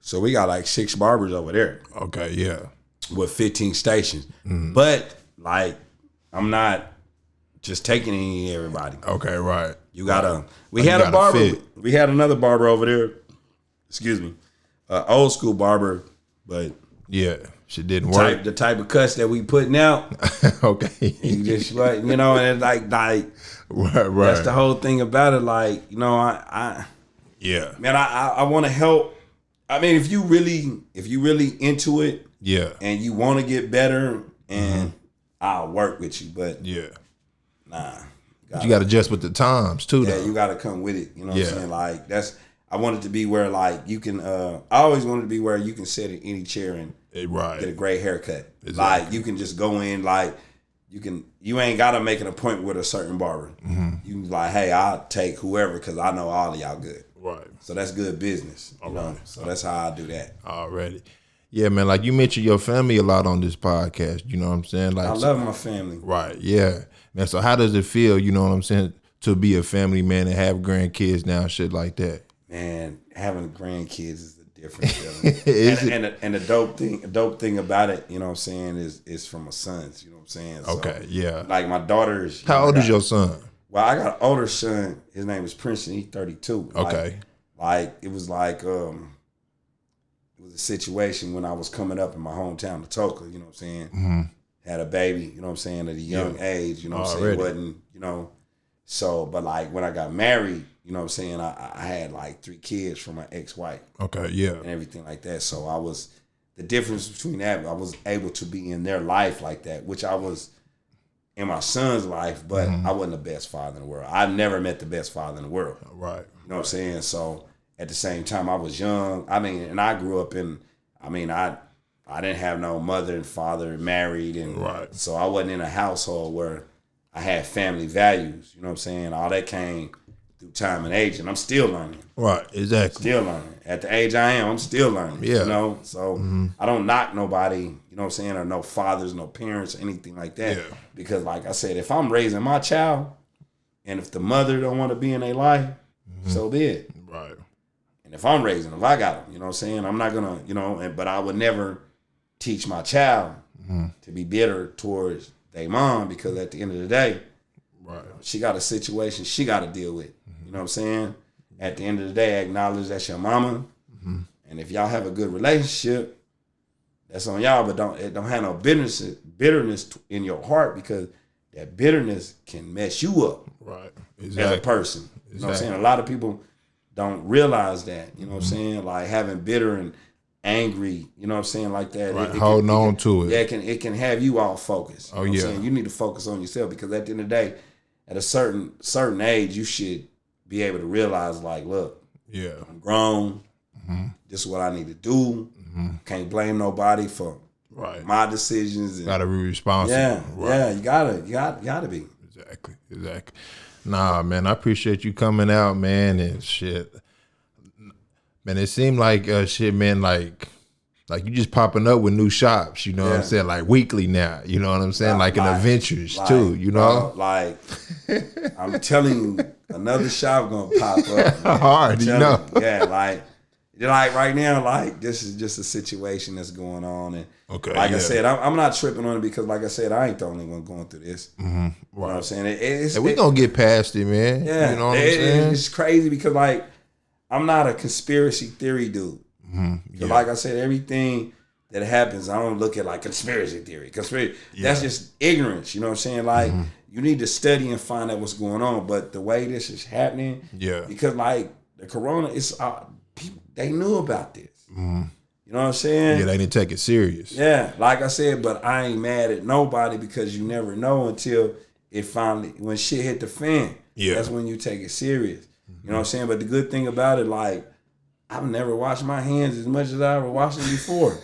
So we got like 6 barbers over there. Okay, yeah. With 15 stations. But like, I'm not just taking everybody. Okay, right. You gotta. We had a barber. Fit. We had another barber over there. Excuse me, old school barber, but yeah, she didn't work. The type of cuts that we putting out. Okay. You just like, you know, and like right. That's the whole thing about it. Like, you know, I man, I want to help. I mean, if you really into it, and you want to get better, and I'll work with you, but nah. You got to adjust with the times too, though. Yeah, you got to come with it. You know what I'm saying? Like, I want it to be where, like, you can, I always wanted to be where you can sit in any chair and get a great haircut. Exactly. Like, you can just go in, like, you ain't got to make an appointment with a certain barber. You can like, hey, I'll take whoever because I know all of y'all good. Right. So that's good business. You know? So that's how I do that. Already. Yeah, man, like you mentioned your family a lot on this podcast. You know what I'm saying? Like, I love my family. Right, yeah. Man, so how does it feel, you know what I'm saying, to be a family man and have grandkids now, shit like that? Man, having grandkids is a different feeling. and the dope thing about it, you know what I'm saying, is from my sons, you know what I'm saying? So, okay, yeah. Like my daughters. How old is your son? Well, I got an older son. His name is Princeton. He's 32. Okay. Like it was like, it was a situation when I was coming up in my hometown, Atoka, you know what I'm saying? Had a baby, you know what I'm saying, at a young age, you know what I'm saying, wasn't, you know, so, but like when I got married, you know what I'm saying, I had like 3 kids from my ex-wife. Okay, yeah. And everything like that, so the difference between that, I was able to be in their life like that, which I was in my son's life, but I wasn't the best father in the world. I never met the best father in the world. Right. You know what I'm saying, so at the same time, I was young, I mean, and I grew up in, I didn't have no mother and father married, and so I wasn't in a household where I had family values. You know what I'm saying? All that came through time and age, and I'm still learning. Right, exactly. Still learning. At the age I am, I'm still learning. Yeah. You know? So I don't knock nobody, you know what I'm saying, or no fathers, no parents, anything like that. Yeah. Because like I said, if I'm raising my child, and if the mother don't want to be in their life, so be it. Right. And if I'm raising them, I got them, you know what I'm saying? I'm not going to, you know, but I would never teach my child to be bitter towards their mom, because at the end of the day, she got a situation she got to deal with. You know what I'm saying? At the end of the day, acknowledge that's your mama, and if y'all have a good relationship, that's on y'all. But don't have no bitterness in your heart, because that bitterness can mess you up. Right. As a person. You know what I'm saying? A lot of people don't realize that. You know what I'm saying? Like having bitter and angry, you know what I'm saying, like that. Right. Holding on to it. Yeah, it can have you all focused. Oh, you know yeah. what I'm saying? You need to focus on yourself, because at the end of the day, at a certain age, you should be able to realize, like, look, I'm grown. This is what I need to do. Can't blame nobody for my decisions. And, gotta be responsible. Yeah, you gotta be. Exactly. Nah, man, I appreciate you coming out, man, and shit. Man, it seemed like shit, man, like you just popping up with new shops, you know what I'm saying? Like weekly now, you know what I'm saying? Like in adventures too, you know? Like, I'm telling you, another shop gonna pop up. Hard, you know? Yeah, like, Like right now, like this is just a situation that's going on, and I said, I'm not tripping on it because, like I said, I ain't the only one going through this. You know what I'm saying? We gonna get past it, man. Yeah, you know what I'm saying? It's crazy because like I'm not a conspiracy theory dude. Like I said, everything that happens, I don't look at like conspiracy theory. That's just ignorance. You know what I'm saying? Like you need to study and find out what's going on. But the way this is happening, because like the corona, it's people, they knew about this. You know what I'm saying? Yeah, they didn't take it serious. Yeah, like I said, but I ain't mad at nobody because you never know until it finally, when shit hit the fan. Yeah, that's when you take it serious. You know what I'm saying? But the good thing about it, like, I've never washed my hands as much as I ever washed them before.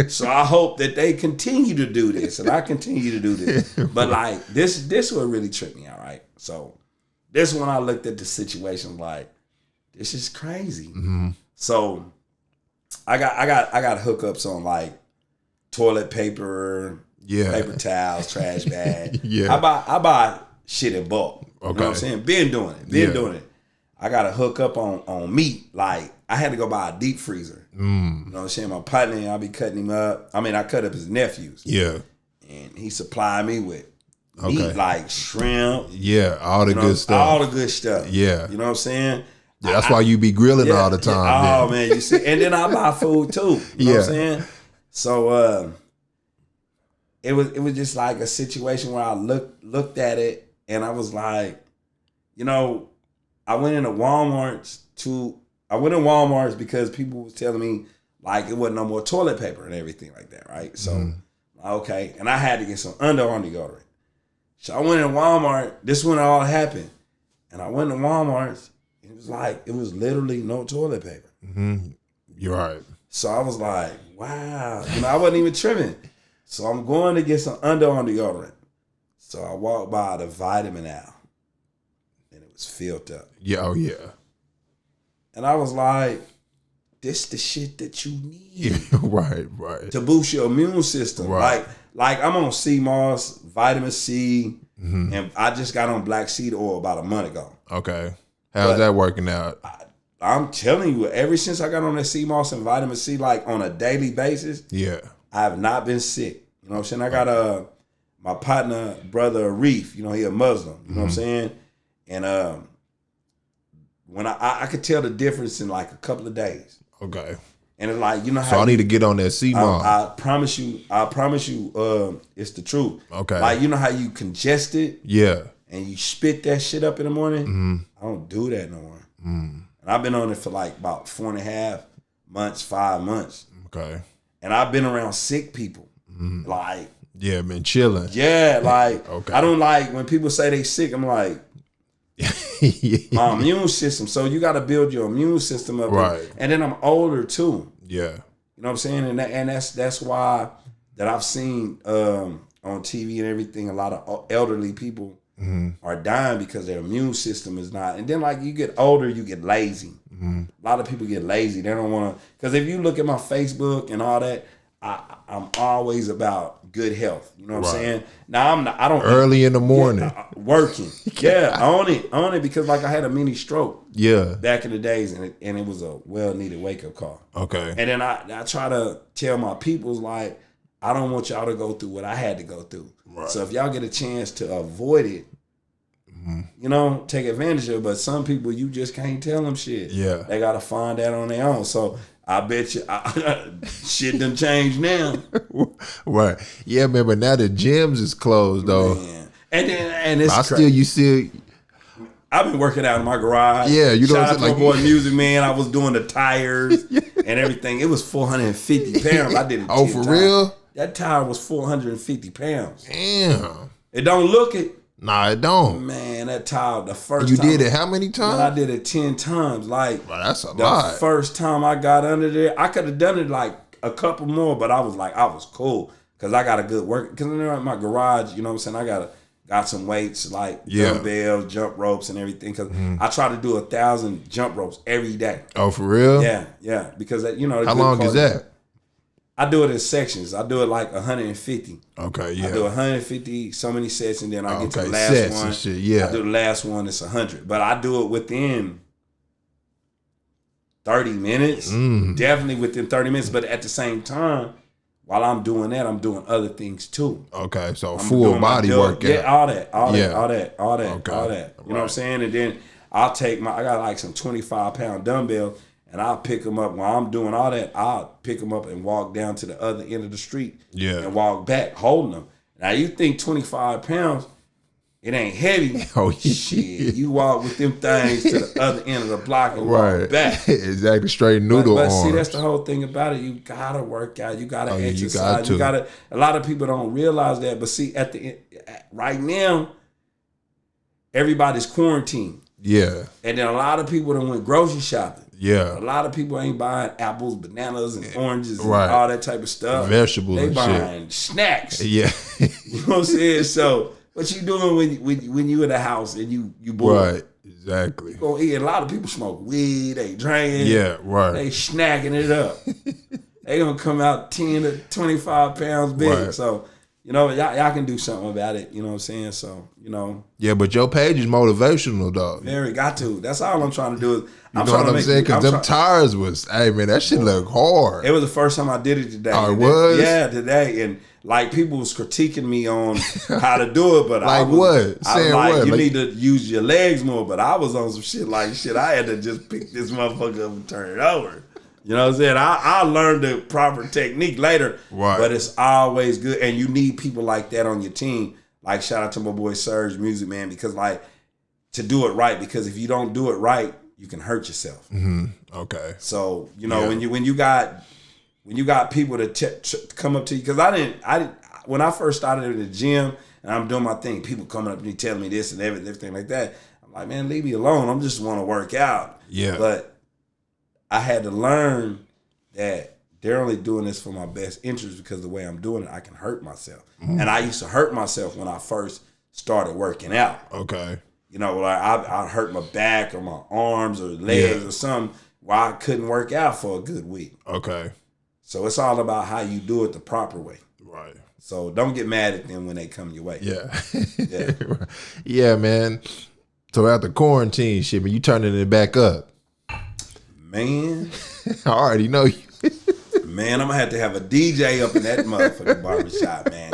So I hope that they continue to do this and I continue to do this. But like this what really tripped me out, right? So this when I looked at the situation like, this is crazy. So I got hookups on like toilet paper, paper towels, trash bag. I buy shit in bulk. You know what I'm saying? Been doing it. I got to hook up on meat. Like, I had to go buy a deep freezer. You know what I'm saying? My partner, I'll be cutting him up. I mean, I cut up his nephews. Yeah. And he supplied me with meat, like shrimp. Yeah, all the good stuff. All the good stuff. Yeah. You know what I'm saying? Yeah, that's why you be grilling all the time. Yeah. Oh, man, you see. And then I buy food, too. You know what I'm saying? So, it was just like a situation where I looked at it, and I was like, you know, I went in Walmart's because people was telling me like it wasn't no more toilet paper and everything like that, right? So, okay. And I had to get some underarm deodorant. So I went in Walmart. This is when it all happened. And I went to Walmart's. It was like, it was literally no toilet paper. You're right. So I was like, wow. You know, I wasn't even trimming. So I'm going to get some underarm deodorant. So I walked by the vitamin aisle. Filled up. Yeah, oh yeah. And I was like, this the shit that you need. Right. To boost your immune system. Right. Like I'm on sea moss, vitamin C, and I just got on black seed oil about a month ago. Okay. How's that working out? I'm telling you, ever since I got on that sea moss and vitamin C, like on a daily basis, I have not been sick. You know what I'm saying? I got my partner, brother Reef, you know, he a Muslim. You know what I'm saying? And when I could tell the difference in like a couple of days. Okay. And it's like, you know how so I need to get on that CMOS. I promise you, it's the truth. Okay. Like, you know how you congested? Yeah. And you spit that shit up in the morning? I don't do that no more. And I've been on it for like about 4.5 months, 5 months. Okay. And I've been around sick people. Like, yeah, been chilling. Yeah, like, I don't like when people say they sick, I'm like, my immune system. So you got to build your immune system up. Right. And then I'm older too. Yeah. You know what I'm saying? And that's why that I've seen on TV and everything, a lot of elderly people are dying because their immune system is not. And then like you get older, you get lazy. A lot of people get lazy. They don't want to. Because if you look at my Facebook and all that, I'm always about good health. You know what I'm saying? Now I don't early in the morning working. Yeah, I own it because like I had a mini stroke. Yeah, back in the days, and it was a well needed wake up call. Okay, and then I try to tell my peoples like I don't want y'all to go through what I had to go through. Right. So if y'all get a chance to avoid it, you know, take advantage of it. But some people you just can't tell them shit. Yeah, they gotta find that on their own. So. I bet you shit done changed now. Right. Yeah, man, but now the gyms is closed though. Man. And it's I've been working out in my garage. Yeah, you know what I'm saying? Shout out to my boy Music Man. I was doing the tires and everything. It was 450 pounds. I did it. Oh, for real? That tire was 450 pounds. Damn. It don't look it. Nah, it don't. Man, that tire, the first time. You did it how many times? Man, I did it 10 times. Like, well, that's a lot. The first time I got under there, I could have done it like a couple more, but I was like, I was cool. Because I got a good work. Because in my garage, you know what I'm saying? I got some weights like dumbbells, jump ropes, and everything. Because I try to do 1,000 jump ropes every day. Oh, for real? Yeah. Because, you know. How long is that? I do it in sections. I do it like 150. Okay, yeah. I do 150, so many sets, and then I get to the last sets one. And shit, yeah. I do the last one, it's 100. But I do it within 30 minutes. Definitely within 30 minutes. But at the same time, while I'm doing that, I'm doing other things too. Okay, so I'm full body workout. Yeah, all that. Okay. All that. You know what I'm saying? And then I'll take I got like some 25-pound dumbbells, and I'll pick them up while I'm doing all that. I'll pick them up and walk down to the other end of the street. Yeah. And walk back holding them. Now you think 25 pounds, it ain't heavy. Oh, yeah. Shit, you walk with them things to the other end of the block and walk back. Exactly, straight noodle but arms. see, that's the whole thing about it. You gotta work out. You gotta exercise. You gotta. A lot of people don't realize that. But see, at the end, right now, everybody's quarantined. Yeah. And then a lot of people done went grocery shopping. Yeah. A lot of people ain't buying apples, bananas, and oranges and all that type of stuff. Vegetables they and buying shit. snacks. Yeah. You know what I'm saying? So what you doing when you in the house and you bored? Right. Exactly. You go eat. A lot of people smoke weed. They drink. Yeah. Right. They snacking it up. They gonna come out 10 to 25 pounds big. Right. So y'all can do something about it. You know what I'm saying? So Yeah, but your page is motivational, dog. Very got to. That's all I'm trying to do. You know what I'm saying? Because them tires was, hey man, that shit look hard. It was the first time I did it today. Oh, it was? Yeah, today. And like people was critiquing me on how to do it, but like what? Saying what? You need to use your legs more. But I was on some shit like I had to just pick this motherfucker up and turn it over. You know what I'm saying? I learned the proper technique later. Right. But it's always good. And you need people like that on your team. Like shout out to my boy Serge Music, man, because like to do it right, because if you don't do it right, you can hurt yourself. Mm-hmm. Okay. So when you got people to come up to you, because I didn't when I first started in the gym and I'm doing my thing, people coming up to me telling me this and everything like that. I'm like, man, leave me alone. I'm just want to work out. Yeah. But I had to learn that they're only doing this for my best interest, because the way I'm doing it, I can hurt myself. Mm-hmm. And I used to hurt myself when I first started working out. Okay. Like I hurt my back or my arms or legs or something where I couldn't work out for a good week. Okay. So it's all about how you do it the proper way. Right. So don't get mad at them when they come your way. Yeah. Yeah. Yeah, man. So after quarantine shit, man, you turning it back up. Man. I already know you. Man, I'm going to have a DJ up in that motherfucking barbershop, man.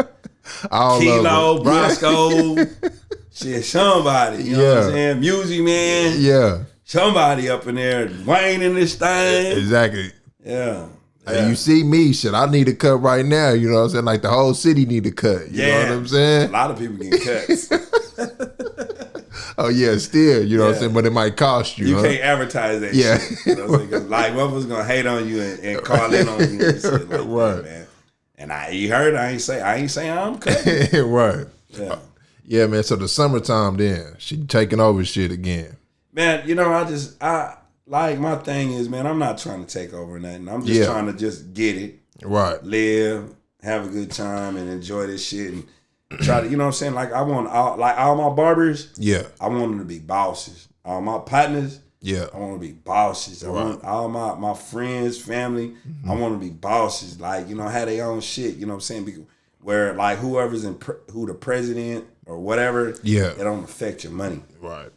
Kilo, Brosco. Shit, somebody. You know what I'm saying? Music, man. Yeah. Somebody up in there, Wayne in this thing. Exactly. Yeah. Hey, you see me, shit, I need a cut right now. You know what I'm saying? Like the whole city need a cut. You know what I'm saying? A lot of people get cuts. Oh, yeah, still. You know what I'm saying? But it might cost you. You can't advertise that shit. You know what I'm saying? Like, motherfuckers going to hate on you and call in on you and shit like that, man. And you heard, I ain't say I'm cutting. Right. Yeah. Yeah, man. So the summertime then, she taking over shit again. Man, I like my thing is, man, I'm not trying to take over nothing. I'm just trying to just get it. Right. Live, have a good time, and enjoy this shit. And try to, you know what I'm saying? Like, I want all my barbers, I want them to be bosses. All my partners, I want them to be bosses. I want all my friends, family, I want them to be bosses. Like, have their own shit, you know what I'm saying? Where, like, whoever's who the president or whatever, it don't affect your money. Right.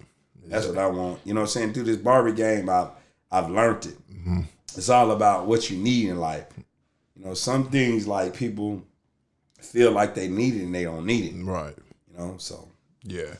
That's what I want. You know what I'm saying? Through this Barber game, I've learned it. Mm-hmm. It's all about what you need in life. Some things, like, people feel like they need it and they don't need it. Right. So. Yeah.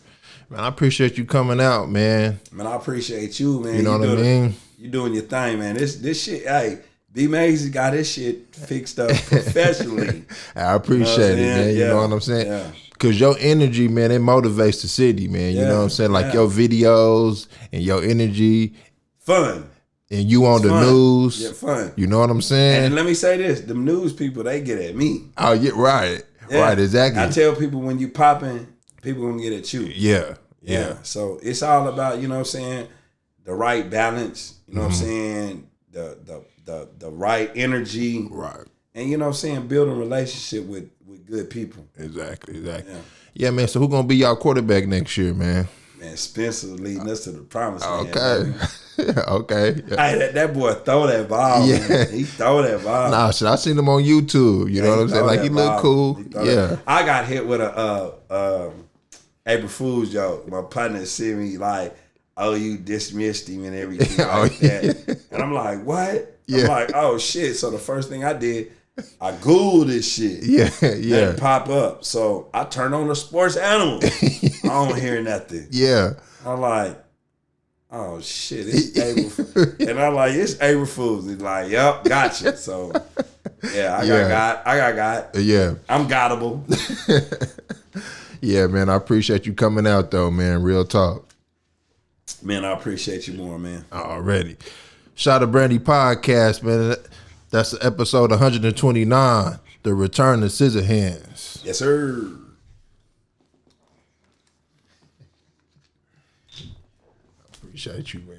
Man, I appreciate you coming out, man. Man, I appreciate you, man. You know what I mean? You doing your thing, man. This shit, hey, B-Mazy got this shit fixed up professionally. I appreciate it, man. You know what I'm saying? Yeah. Cause your energy, man, it motivates the city, man. You know what I'm saying? Like your videos and your energy. Fun. And you on the news. Yeah, fun. You know what I'm saying? And let me say this, them news people, they get at me. Oh, yeah, right. Yeah. Right, exactly. I tell people when you popping, people gonna get at you. Yeah. So it's all about, you know what I'm saying, the right balance, you know what I'm saying, the right energy. Right. And you know what I'm saying, building a relationship with good people. Exactly. Yeah, man. So who gonna be y'all quarterback next year, man? Man, Spencer leading us to the promised land. Okay. Okay. Yeah. Hey, that boy throw that ball. Yeah. Man. He throw that ball. Nah, shit, I seen him on YouTube. You know what I'm saying? Like, he look cool. Yeah. I got hit with a April Fool's joke. My partner see me like, oh, you dismissed him and everything like that. And I'm like, what? I'm like, oh shit. So the first thing I did, I Googled this shit. Didn't pop up. So I turned on the sports animal. I don't hear nothing. I'm like, oh shit, it's April Fool's. And I'm like, it's April Fool's. He's like, yep, gotcha. So I got. Yeah. I'm gottable. Yeah, man. I appreciate you coming out though, man. Real talk. Man, I appreciate you more, man. Already. Shot of Brandy podcast, man. That's episode 129. The return of Scissorhands. Yes, sir. Appreciate you, man.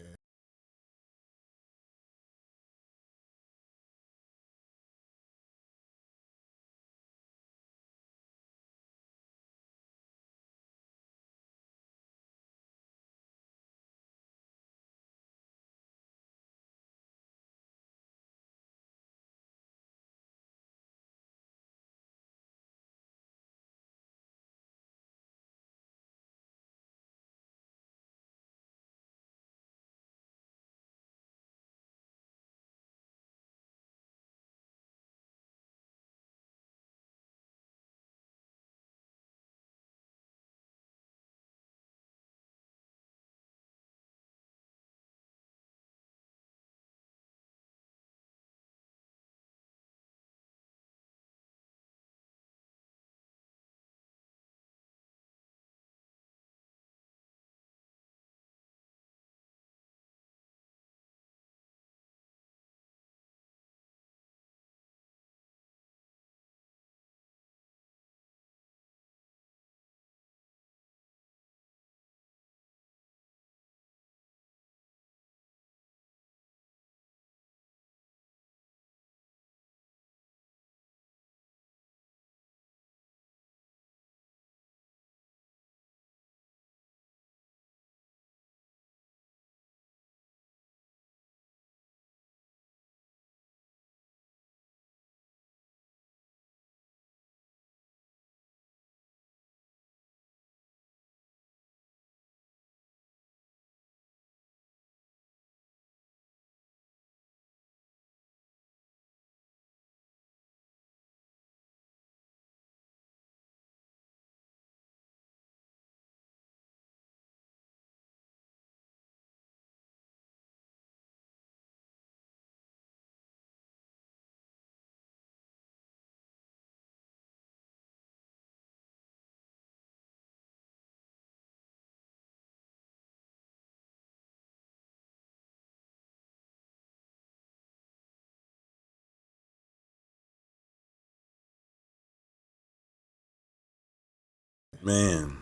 Man.